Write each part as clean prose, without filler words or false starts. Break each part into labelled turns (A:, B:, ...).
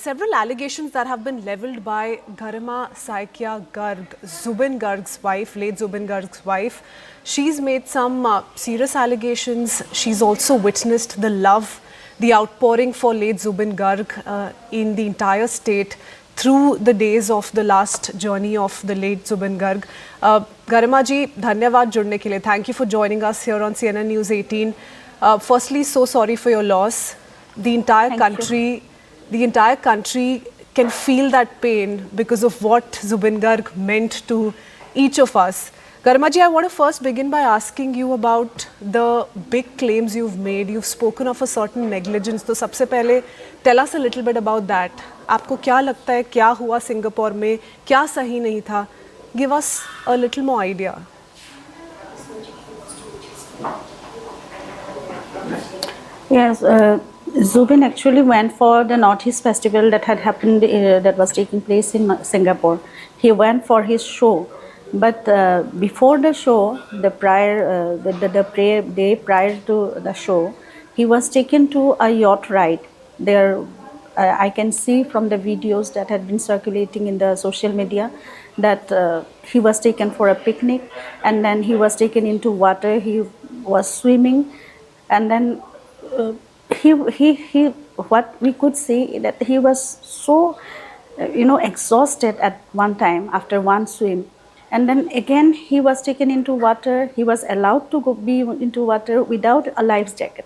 A: Several allegations that have been leveled by Garima Saikia Garg, Zubin Garg's wife, late Zubin Garg's wife. She's made some serious allegations. She's also witnessed the love, the outpouring for late Zubin Garg in the entire state through the days of the last journey of the late Zubin Garg. Garima ji, dhanyavad judne ke liye. Thank you for joining us here on CNN News 18. Firstly, so sorry for your loss. The entire country can feel that pain because of what Zubin Garg meant to each of us. Garima ji, I want to first begin by asking you about the big claims you've made. You've spoken of a certain negligence. So, सबसे पहले, tell us a little bit about that. आपको क्या लगता है क्या हुआ Singapore में, क्या सही नहीं था? Give us a little more idea.
B: Yes, Zubin actually went for the Northeast Festival that had happened, that was taking place in Singapore. He went for his show, but before the show, the day prior to the show, he was taken to a yacht ride. There, I can see from the videos that had been circulating in the social media that he was taken for a picnic, and then he was taken into water. He was swimming, and then he what we could see that he was so exhausted at one time after one swim, and then again he was taken into water. He was allowed to be into water without a life jacket,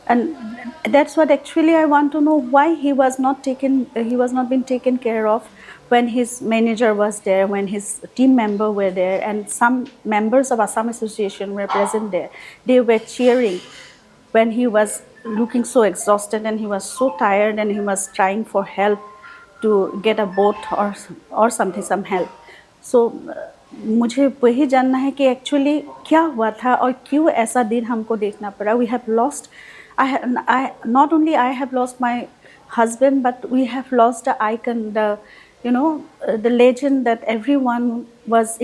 B: and that's what actually I want to know, why he was not being taken care of when his manager was there, when his team member were there, and some members of Assam Association were present there. They were cheering when he was looking so exhausted and he was so tired and he was trying for help to get a boat or something, some help. So मुझे वही जानना है कि actually क्या हुआ था और क्यों ऐसा दिन हमको देखना पड़ा. We have lost, not only I have lost my husband, but we have lost the icon, the legend that everyone was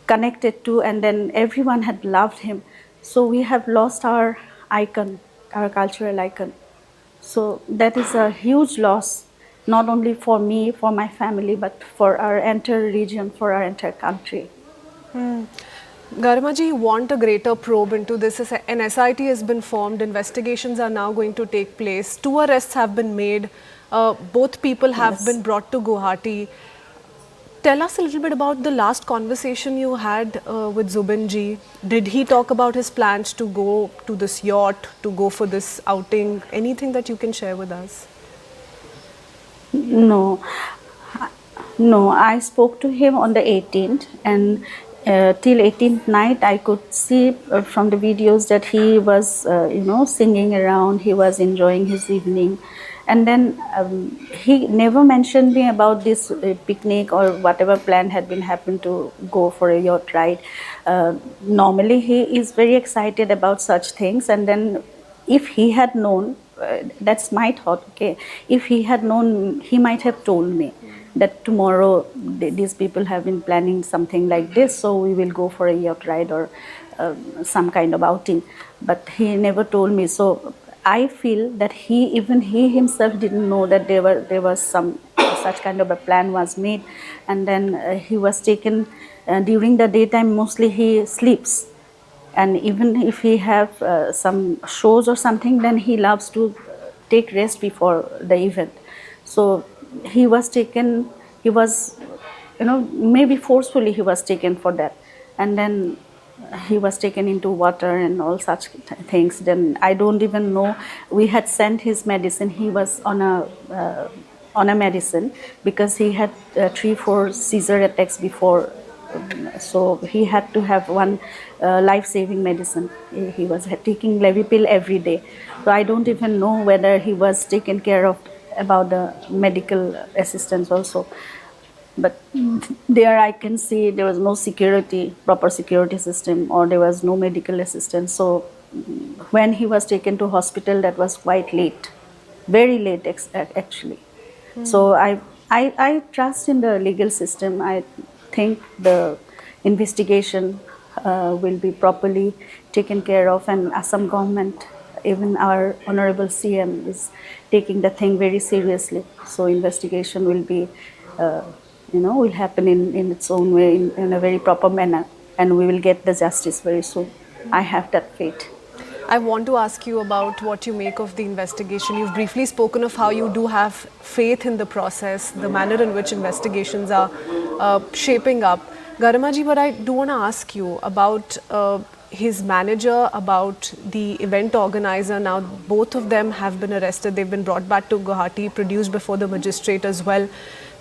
B: connected to, and then everyone had loved him. So we have lost our icon, our cultural icon. So that is a huge loss, not only for me, for my family, but for our entire region, for our entire country.
A: Garima ji, you want a greater probe into this. An SIT has been formed. Investigations are now going to take place. 2 arrests have been made. Both people have been brought to Guwahati. Tell us a little bit about the last conversation you had with Zubin ji. Did he talk about his plans to go to this yacht, to go for this outing? Anything that you can share with us?
B: No, I spoke to him on the 18th, and till 18th night I could see from the videos that he was singing around. He was enjoying his evening, and then he never mentioned me about this picnic or whatever plan had been happened to go for a yacht ride. Normally he is very excited about such things, and then if he had known, that's my thought, okay, if he had known, he might have told me that tomorrow these people have been planning something like this, so we will go for a yacht ride or some kind of outing. But he never told me. So I feel that he himself didn't know that there was some such kind of a plan was made, and then he was taken during the daytime. Mostly he sleeps, and even if he have some shows or something, then he loves to take rest before the event. So he was taken. He was, maybe forcefully he was taken for that, and then he was taken into water and all such things. Then I don't even know. We had sent his medicine. He was on a medicine because he had 3-4 seizure attacks before. So he had to have one life-saving medicine. He was taking Levipil every day. So I don't even know whether he was taken care of about the medical assistance also. But there I can see there was no proper security system, or there was no medical assistance. So when he was taken to hospital, that was quite late, very late actually. So I trust in the legal system. I think the investigation will be properly taken care of, and Assam government even our honorable CM is taking the thing very seriously. So investigation will be, will happen in its own way, in a very proper manner, and we will get the justice very soon. I have that faith.
A: I want to ask you about what you make of the investigation. You've briefly spoken of how you do have faith in the process, the manner in which investigations are shaping up. Garima ji, but I do want to ask you about his manager, about the event organizer. Now, both of them have been arrested. They've been brought back to Guwahati, produced before the magistrate as well.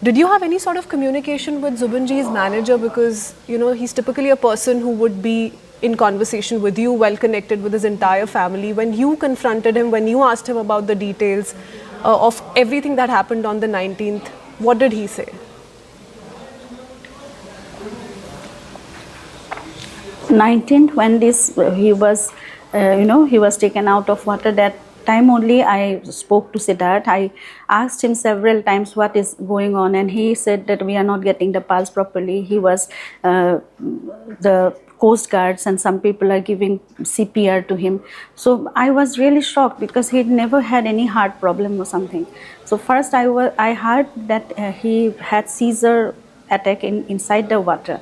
A: Did you have any sort of communication with Zubin ji's manager? Because, he's typically a person who would be in conversation with you, well connected with his entire family. When you confronted him, when you asked him about the details of everything that happened on the 19th, what did he say?
B: 19th, when he was, he was taken out of water, that time only I spoke to Siddharth. I asked him several times what is going on, and he said that we are not getting the pulse properly. He was, the Coast Guards and some people are giving CPR to him. So I was really shocked because he'd never had any heart problem or something. So first I heard that he had seizure attack inside the water.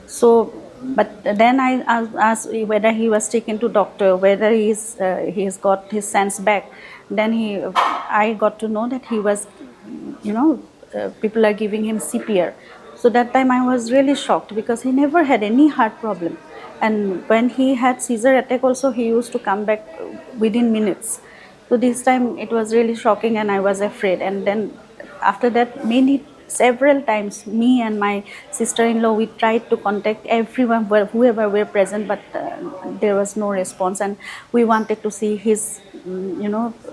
B: So, but then I asked whether he was taken to doctor, whether he has got his sense back. Then I got to know that he was, people are giving him CPR. So that time I was really shocked because he never had any heart problem. And when he had seizure attack also, he used to come back within minutes. So this time it was really shocking and I was afraid. And then after that, several times, me and my sister-in-law, we tried to contact everyone, whoever were present, but there was no response. And we wanted to see his,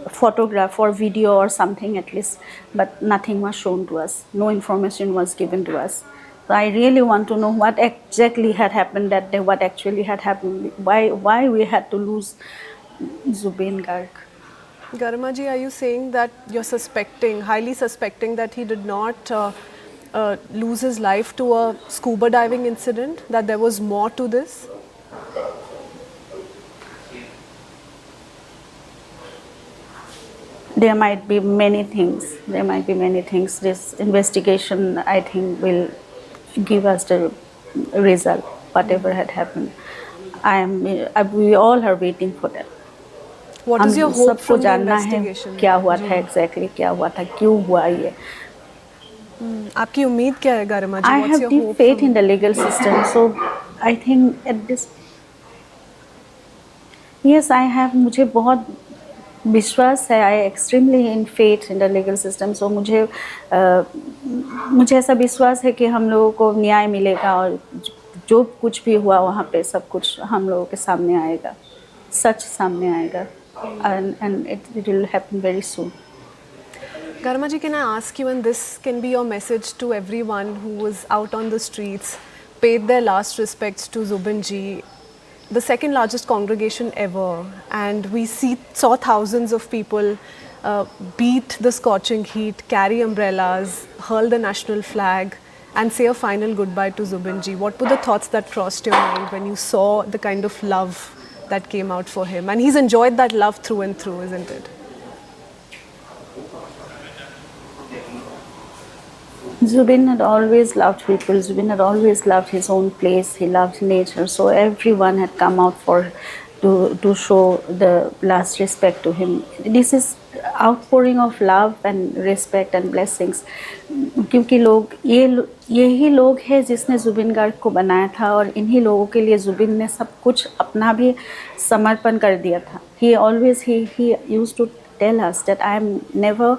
B: photograph or video or something at least, but nothing was shown to us. No information was given to us. So I really want to know what exactly had happened that day, what actually had happened, why we had to lose Zubin Garg.
A: Garima ji, are you saying that you're highly suspecting that he did not lose his life to a scuba diving incident, that there was more to this?
B: There might be many things. This investigation, I think, will give us the result, whatever had happened. We all are waiting for that.
A: What is your hope
B: सबको
A: from the
B: जानना है
A: investigation?
B: क्या हुआ था exactly, क्या हुआ था, क्यों हुआ ये.
A: आपकी उम्मीद क्या है गारिमा जी?
B: I
A: What's
B: have
A: your
B: deep
A: hope
B: faith
A: from-
B: in the legal system, so I think at this, yes, I have, मुझे बहुत विश्वास है, I extremely in faith in the legal system, so मुझे ऐसा विश्वास है कि हम लोगों को न्याय मिलेगा और जो कुछ भी हुआ वहाँ पे सब कुछ हम लोगों के सामने आएगा, सच सामने आएगा, and it will happen very soon.
A: Garima ji, can I ask you, and this can be your message to everyone who was out on the streets, paid their last respects to Zubin ji, the second largest congregation ever, and we saw thousands of people beat the scorching heat, carry umbrellas, hurl the national flag, and say a final goodbye to Zubin ji. What were the thoughts that crossed your mind when you saw the kind of love that came out for him? And he's enjoyed that love through and through, isn't it?
B: Zubin had always loved people. Zubin had always loved his own place. He loved nature. So everyone had come out to show the last respect to him. This is outpouring of love and respect and blessings. क्योंकि यही लोग हैं जिसने जुबिन गार्ग को बनाया था और इन्हीं लोगों के लिए जुबिन ने सब कुछ अपना भी समर्पण कर दिया था. He always he used to tell us that I am never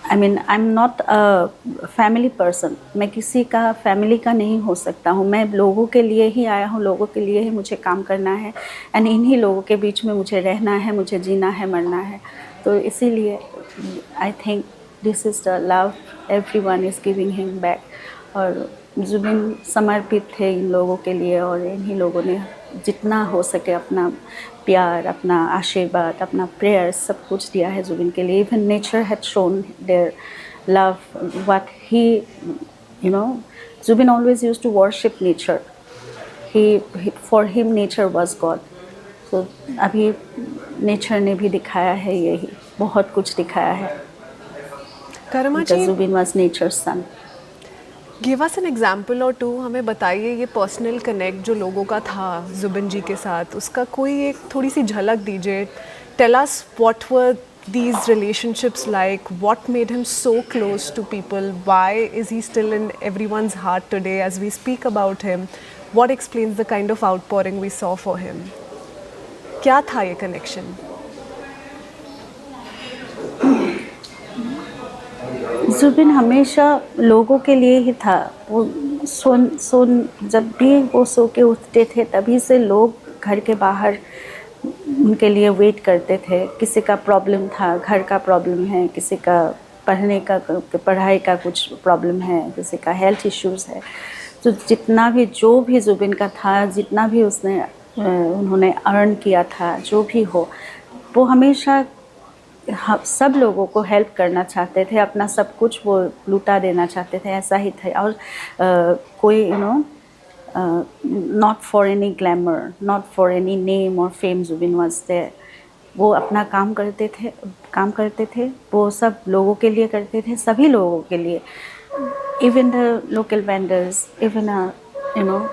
B: I'm not a family person. मैं किसी का फैमिली का नहीं हो सकता हूँ. मैं लोगों के लिए ही आया हूँ, लोगों के लिए ही मुझे काम करना है एंड इन्हीं लोगों के बीच में मुझे रहना है, मुझे जीना है, मरना है. तो इसीलिए I think this is the love everyone is giving him back. और जुबिन समर्पित थे इन लोगों के लिए और इन्हीं लोगों ने जितना हो सके अपना प्यार, अपना आशीर्वाद, अपना प्रेयर सब कुछ दिया है जुबिन के लिए. Even nature had shown their love. What he Zubin always used to worship nature. For him nature was God. तो अभी नेचर ने भी दिखाया है, यही बहुत कुछ दिखाया है।
A: Garima
B: Because
A: ji,
B: Zubin was nature's son.
A: Give us an example or two, हमें बताइए ये पर्सनल कनेक्ट जो लोगों का था जुबिन जी के साथ, उसका कोई एक थोड़ी सी झलक दीजिए। Tell us what were these relationships like, what made him so close to people, why is he still in everyone's heart today as we speak about him, what explains the kind of outpouring we saw for him? क्या था ये connection?
B: Zubin हमेशा लोगों के लिए ही था। वो जब भी वो सो के उठते थे तभी से लोग घर के बाहर उनके लिए वेट करते थे। किसी का प्रॉब्लम था, घर का प्रॉब्लम है, किसी का पढ़ाई का कुछ प्रॉब्लम है, किसी का हेल्थ इश्यूज़ है, तो जितना भी जो भी जुबिन का था, जितना भी उन्होंने अर्न किया था, जो भी हो, वो हमेशा सब लोगों को हेल्प करना चाहते थे। अपना सब कुछ वो लुटा देना चाहते थे, ऐसा ही था। और कोई not for any glamour, not for any name और फेम, जुबिन वाज देयर। वो अपना काम करते थे, वो सब लोगों के लिए करते थे, सभी लोगों के लिए। Even the local vendors, even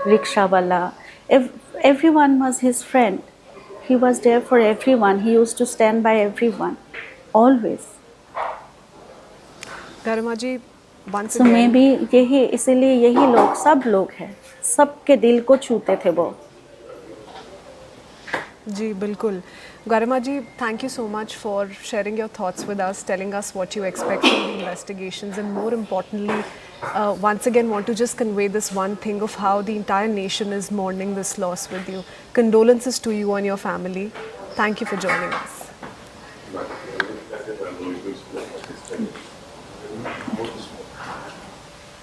B: rickshaw वाला, everyone was his friend. He was there for everyone. He used to stand by everyone, always.
A: Garima ji, once
B: So
A: again,
B: maybe इसीलिए यही लोग, सब लोग हैं, सबके दिल को छूते थे वो।
A: जी बिल्कुल। गरिमा जी, thank you so much for sharing your thoughts with us, telling us what you expect from the investigations, and more importantly, once again want to just convey this one thing of how the entire nation is mourning this loss with you. Condolences to you and your family. Thank you for joining us.